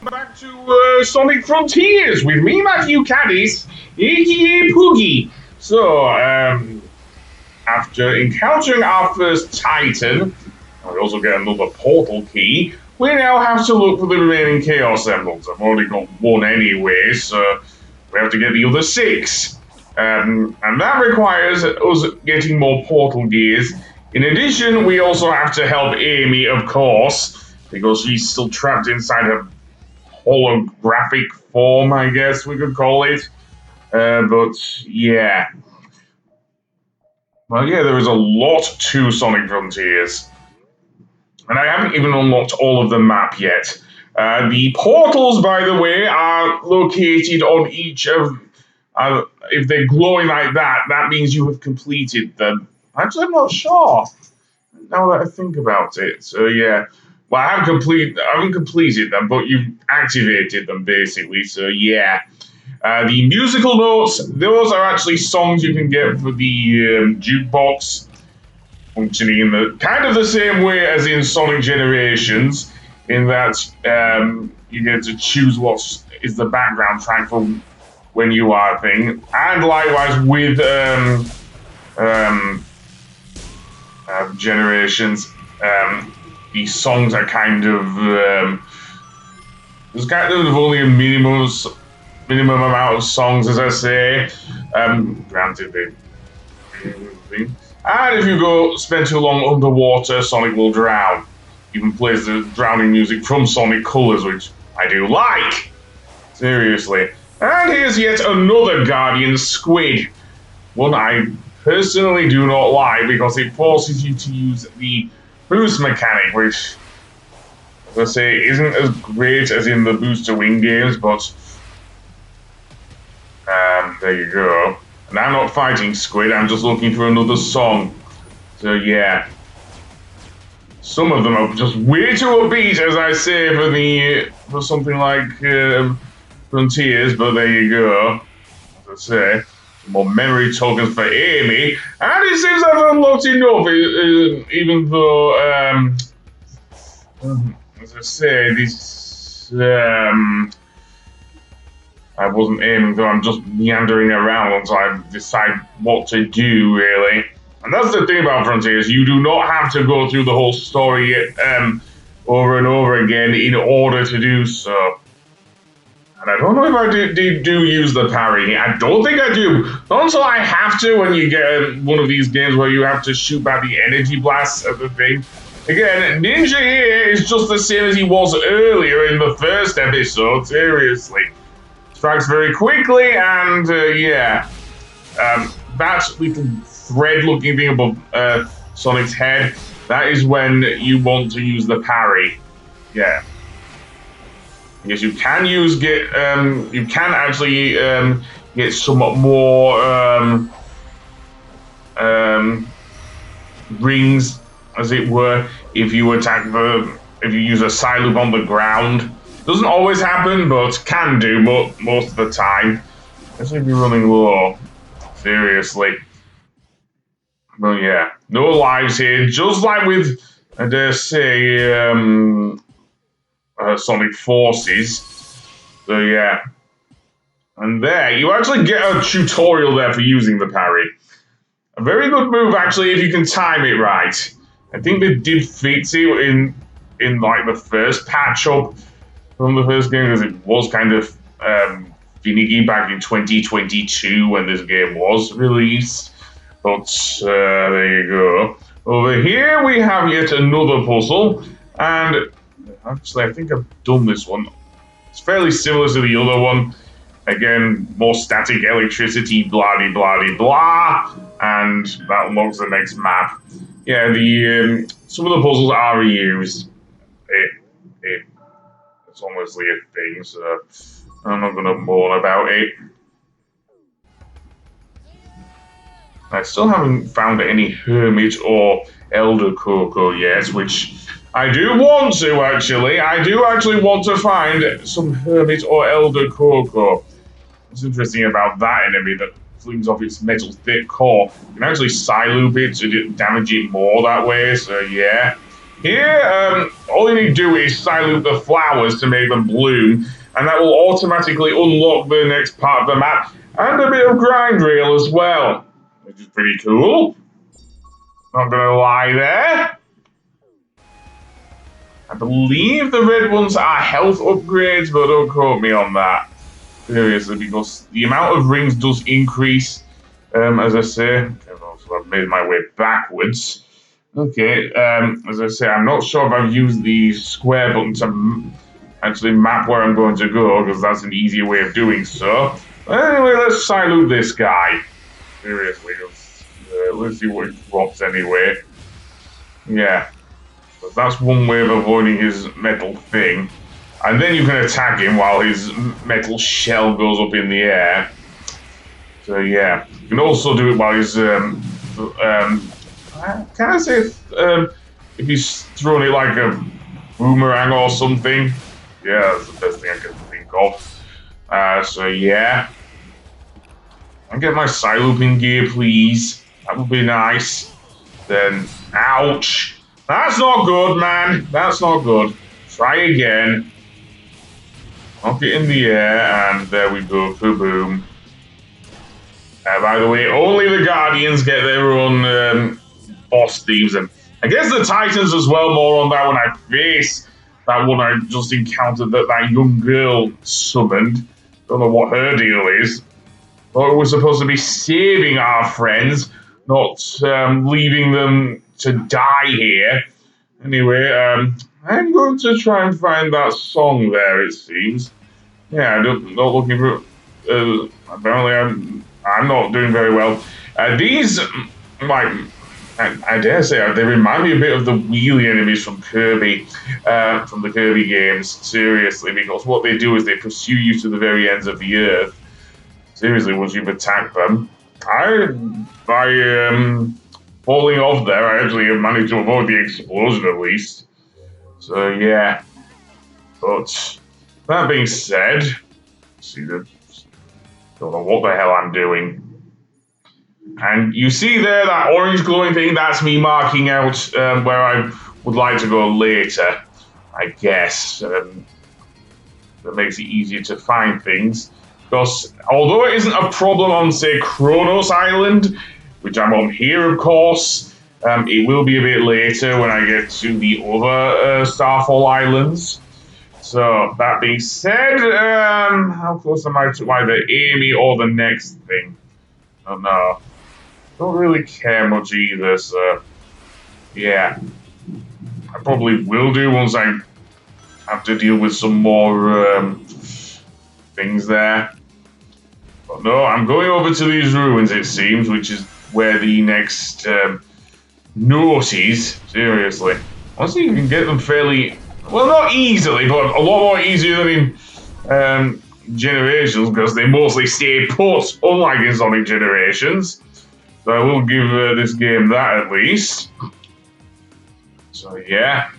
back to Sonic Frontiers with me, Matthew Caddis, aka Poogie. So, after encountering our first Titan, and we also get another portal key, we now have to look for the remaining Chaos Emeralds. I've already got one anyway, so we have to get the other 6. And that requires us getting more portal gears. In addition, we also have to help Amy, of course, because she's still trapped inside her holographic form, I guess we could call it. But yeah. Well, yeah, there is a lot to Sonic Frontiers. And I haven't even unlocked all of the map yet. The portals, by the way, are located on each of... if they're glowing like that, that means you have completed them. Actually, I'm not sure, now that I think about it. So, yeah. Well, I haven't completed them, but you've activated them, basically. So, yeah. The musical notes, those are actually songs you can get for the jukebox, functioning in the kind of the same way as in Sonic Generations, in that you get to choose what is the background track for when you are a thing, and likewise with Generations, the songs are kind of there's kind of only a minimum amount of songs, as I say. Granted, they and if you spend too long underwater, Sonic will drown. Even plays the drowning music from Sonic Colors, which I do like. Seriously. And here's yet another Guardian Squid. One I personally do not like because it forces you to use the boost mechanic, which, as I say, isn't as great as in the Booster Wing games, but there you go. And I'm not fighting Squid, I'm just looking for another song. So yeah. Some of them are just way too upbeat, as I say, for something like Frontiers, but there you go. As I say, some more memory tokens for Amy, and it seems I've unlocked enough, even though, as I say, this, I wasn't aiming, though I'm just meandering around until I decide what to do, really. And that's the thing about Frontiers, you do not have to go through the whole story over and over again in order to do so. And I don't know if I do use the parry. I don't think I do. Not until I have to when you get one of these games where you have to shoot back the energy blasts at the thing. Again, Ninja here is just the same as he was earlier in the first episode, seriously. Strikes very quickly, and yeah. That little thread-looking thing above Sonic's head, that is when you want to use the parry. Yeah. Yes, you can you can actually get somewhat more rings, as it were, if you if you use a side loop on the ground. Doesn't always happen, but can do most of the time. Especially if you're running low. Seriously. Well, yeah. No lives here. Just like with, I dare say, Sonic Forces. So, yeah. And there, you actually get a tutorial there for using the parry. A very good move, actually, if you can time it right. I think they did fix it in like, the first patch-up from the first game, because it was kind of finicky back in 2022 when this game was released. But there you go. Over here we have yet another puzzle, and actually I think I've done this one. It's fairly similar to the other one. Again, more static electricity, blah blah blah, and that unlocks the next map. Yeah, the some of the puzzles are reused. It's honestly a thing, so I'm not going to moan about it. I still haven't found any Hermit or Elder Koco yet, which I do want to, actually. I do actually want to find some Hermit or Elder Koco. What's interesting about that enemy that flings off its metal thick core, you can actually side loop it to damage it more that way, so yeah. Here, all you need to do is silute the flowers to make them bloom, and that will automatically unlock the next part of the map, and a bit of grind rail as well, which is pretty cool. Not gonna lie there. I believe the red ones are health upgrades, but don't quote me on that. Seriously, because the amount of rings does increase, as I say. Okay, so I've made my way backwards. Okay, as I say, I'm not sure if I've used the square button to actually map where I'm going to go, because that's an easier way of doing so. Anyway, let's silute this guy. Seriously, let's see what it drops anyway. Yeah, but that's one way of avoiding his metal thing. And then you can attack him while his metal shell goes up in the air. So yeah, you can also do it while he's can I say if he's throwing it like a boomerang or something? Yeah, that's the best thing I can think of. So yeah, I'll get my Psylooping gear, please. That would be nice. Then, ouch! That's not good, man. That's not good. Try again. Knock it in the air, and there we go. Kaboom. By the way, only the Guardians get their own boss themes, and I guess the Titans as well. More on that when I face that one I just encountered that young girl summoned. Don't know what her deal is. But we're supposed to be saving our friends, not leaving them to die here. Anyway, I'm going to try and find that song there, it seems. Yeah, I'm not looking for... apparently I'm not doing very well. These, I dare say, they remind me a bit of the wheelie enemies from Kirby, from the Kirby games, seriously, because what they do is they pursue you to the very ends of the earth. Seriously, once you've attacked them. By falling off there, I actually have managed to avoid the explosion at least. So yeah. But that being said, don't know what the hell I'm doing. And you see there that orange glowing thing, that's me marking out where I would like to go later, I guess. That makes it easier to find things. Because although it isn't a problem on, say, Kronos Island, which I'm on here, of course, it will be a bit later when I get to the other Starfall Islands. So, that being said, how close am I to either Amy or the next thing? I don't know. Don't really care much either, so... Yeah. I probably will do once I have to deal with some more things there. But no, I'm going over to these ruins, it seems, which is where the next note is. Seriously. Honestly, you can get them fairly... Well, not easily, but a lot more easier than in Generations, because they mostly stay put, unlike in Sonic Generations. So I will give this game that at least. So yeah.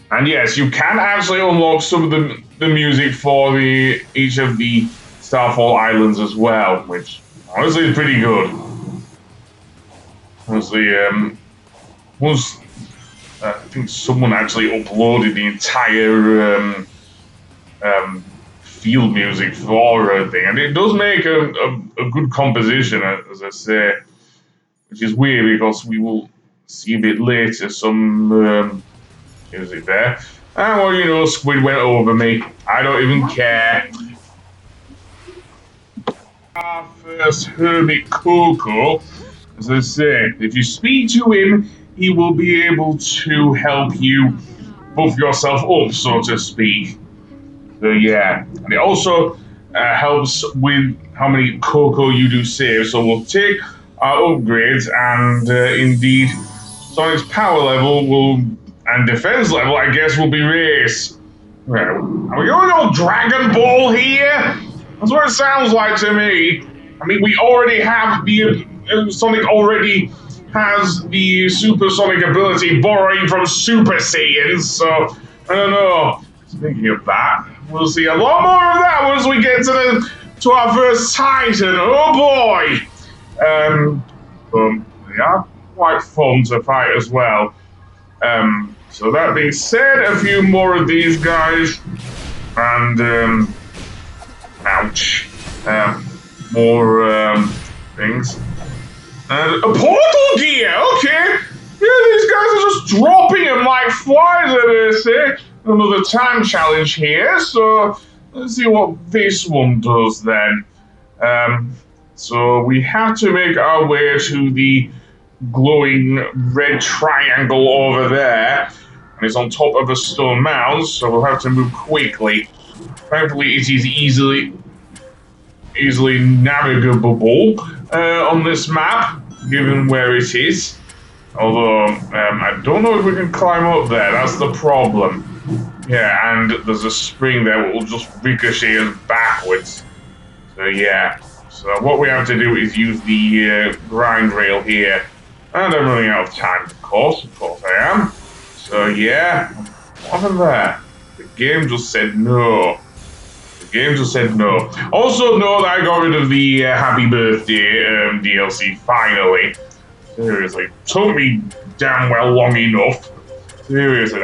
And yes, you can actually unlock some of the music for each of the Starfall Islands as well, which honestly is pretty good. Honestly, once I think someone actually uploaded the entire field music for a thing, and it does make a good composition, as I say, which is weird because we will see a bit later some music there. And well, you know, Squid went over me. I don't even care. Our first hermit Koco, as I say, if you speak to him, he will be able to help you buff yourself up, so to speak. So yeah, and it also helps with how many Koco you do save. So we'll take our upgrades, and indeed, Sonic's power level will and defense level, I guess, will be raised. Right, are we going on Dragon Ball here? That's what it sounds like to me. I mean, we already have the Sonic already has the supersonic ability borrowing from Super Saiyans, so I don't know. Speaking of that, we'll see a lot more of that once we get to our first Titan. Oh boy! Yeah. quite fun to fight as well. So that being said, a few more of these guys, and ouch, more things, and a portal gear. Okay, yeah, these guys are just dropping them like flies at this. Another time challenge here. So let's see what this one does then. So we have to make our way to the glowing red triangle over there. And it's on top of a stone mound, so we'll have to move quickly. Thankfully, it is easily navigable on this map, given where it is. Although, I don't know if we can climb up there, that's the problem. Yeah, and there's a spring there that will just ricochet us backwards. So yeah, so what we have to do is use the grind rail here. And I'm running out of time, of course I am. So yeah, what happened there? The game just said no. The game just said no. Also know that I got rid of the Happy Birthday DLC finally. Seriously, took me damn well long enough. Seriously,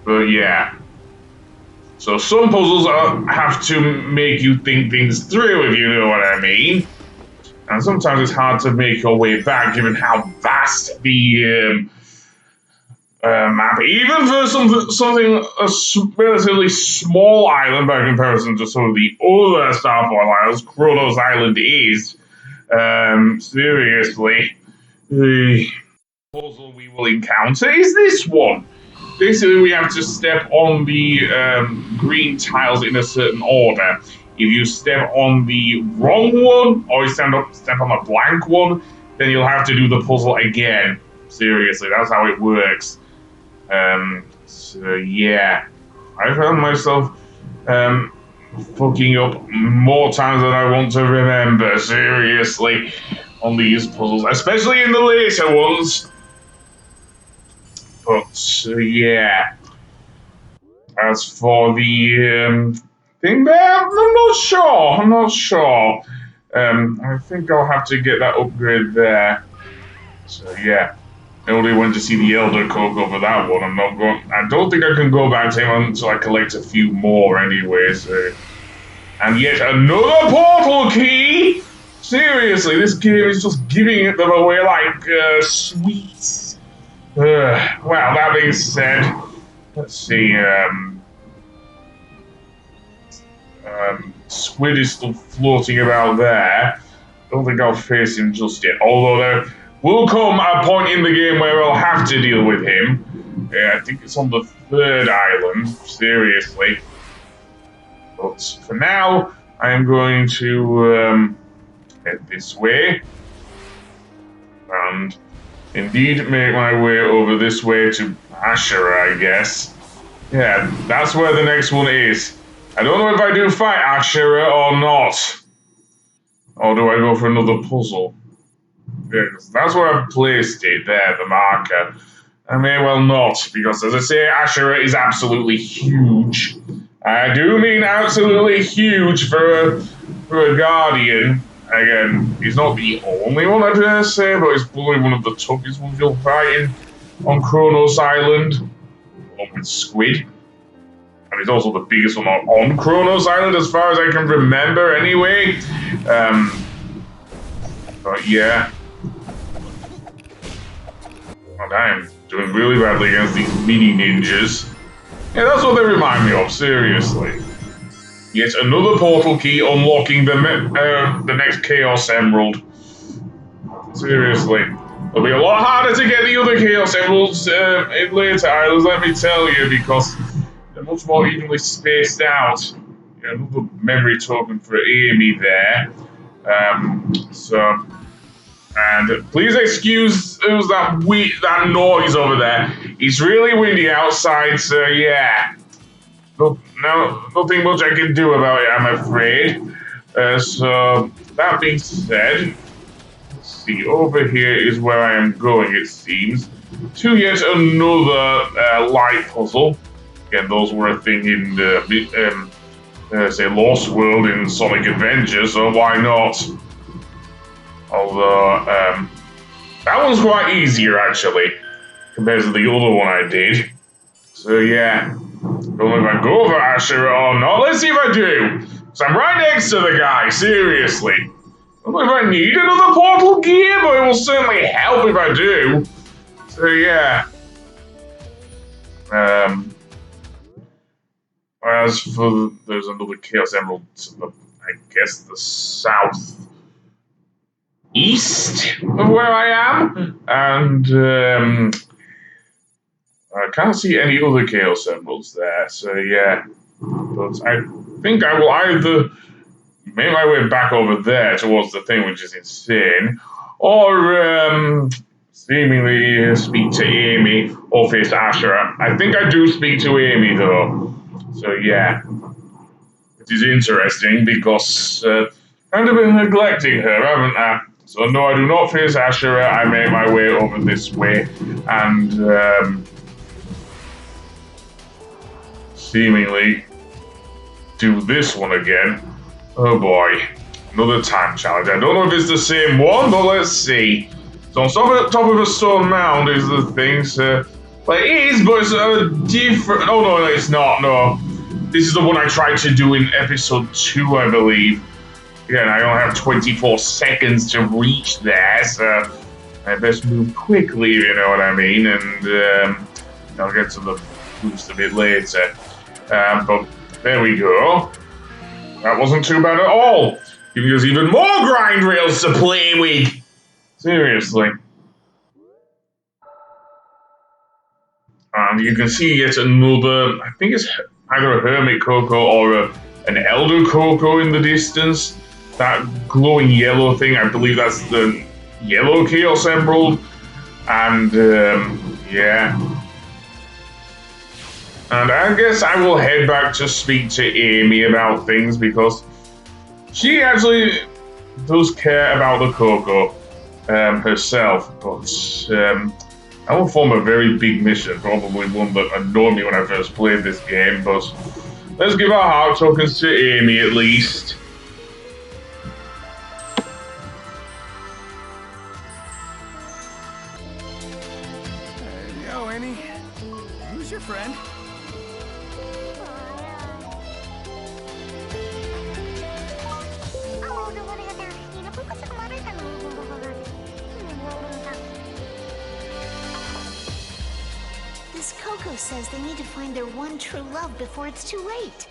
but yeah. So some puzzles have to make you think things through, if you know what I mean. And sometimes it's hard to make your way back, given how vast the map. Even for a relatively small island by comparison to some of the other Star Fox islands, Kronos Island is. Seriously, the puzzle we will encounter is this one. Basically, we have to step on the green tiles in a certain order. If you step on the wrong one, or you step on a blank one, then you'll have to do the puzzle again. Seriously, that's how it works. So yeah, I found myself fucking up more times than I want to remember. Seriously, on these puzzles, especially in the later ones. But yeah, as for the thing there, I'm not sure. I think I'll have to get that upgrade there. So yeah, I only went to see the Elder Koco for that one. I don't think I can go back to him until I collect a few more anyway. So, and yet another portal key. Seriously, this game is just giving them away like sweets. Well, that being said, let's see. Squid is still floating about there. Don't think I'll face him just yet. Although there will come a point in the game where I'll have to deal with him. Yeah, I think it's on the third island. Seriously. But for now, I am going to head this way. And indeed make my way over this way to Ashera, I guess. Yeah, that's where the next one is. I don't know if I do fight Ashera or not. Or do I go for another puzzle? Yeah, that's where I've placed it there, the marker. I may well not, because as I say, Ashera is absolutely huge. I do mean absolutely huge for a Guardian. Again, he's not the only one, I dare say, but he's probably one of the toughest ones you'll fight on Kronos Island, along with Squid. And he's also the biggest one on Kronos Island, as far as I can remember, anyway. But yeah. And I'm doing really badly against these mini ninjas. Yeah, that's what they remind me of, seriously. Yet another portal key unlocking the next Chaos Emerald. Seriously. It'll be a lot harder to get the other Chaos Emeralds in later islands, let me tell you, because they're much more evenly spaced out. Yeah, another memory token for Amy there. And please excuse that noise over there. It's really windy outside, so yeah. Nothing much I can do about it, I'm afraid. So that being said, let's see. Over here is where I am going, it seems, to yet another light puzzle. Again, those were a thing in say Lost World in Sonic Adventure, so why not? Although, that one's quite easier, actually, compared to the other one I did. So, yeah. Don't know if I go for Ashura or not. Let's see if I do. So I'm right next to the guy, seriously. Don't know if I need another portal gear, but it will certainly help if I do. So, yeah. As for there's another Chaos Emerald to the, I guess, the south east of where I am, and I can't see any other Chaos Emeralds there. So yeah, but I think I will either make my way back over there towards the thing, which is insane, or seemingly speak to Amy or face Ashura. I think I do speak to Amy though. So yeah. It is interesting because I've kind of been neglecting her, haven't I? So no, I do not face Ashura. I make my way over this way and seemingly do this one again. Oh boy, another time challenge. I don't know if it's the same one, but let's see. So on top of a stone mound is the thing. So, well, it is, but it's a different. Oh no, it's not. No. This is the one I tried to do in episode 2, I believe. Again, I only have 24 seconds to reach there, so I best move quickly, if you know what I mean, and I'll get to the boost a bit later. But there we go. That wasn't too bad at all. Giving us even more grind rails to play with. Seriously. And you can see yet another, I think it's either a hermit Koco or an elder Koco in the distance. That glowing yellow thing, I believe that's the yellow Chaos Emerald. And yeah. And I guess I will head back to speak to Amy about things because she actually does care about the Koco herself. But that will form a very big mission, probably one that annoyed me when I first played this game, but let's give our heart tokens to Amy at least. Yo, Amy. Who's your friend? This Koco says they need to find their one true love before it's too late.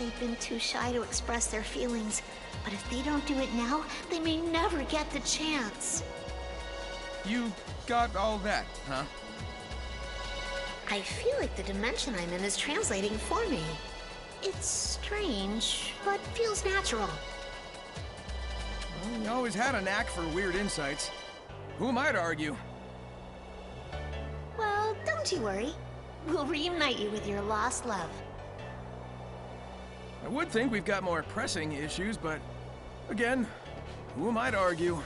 They've been too shy to express their feelings, but if they don't do it now, they may never get the chance. You got all that, huh? I feel like the dimension I'm in is translating for me. It's strange, but feels natural. Well, you always had a knack for weird insights. Who am I to argue? Well, don't you worry. We'll reunite you with your lost love. I would think we've got more pressing issues, but again, who am I to argue?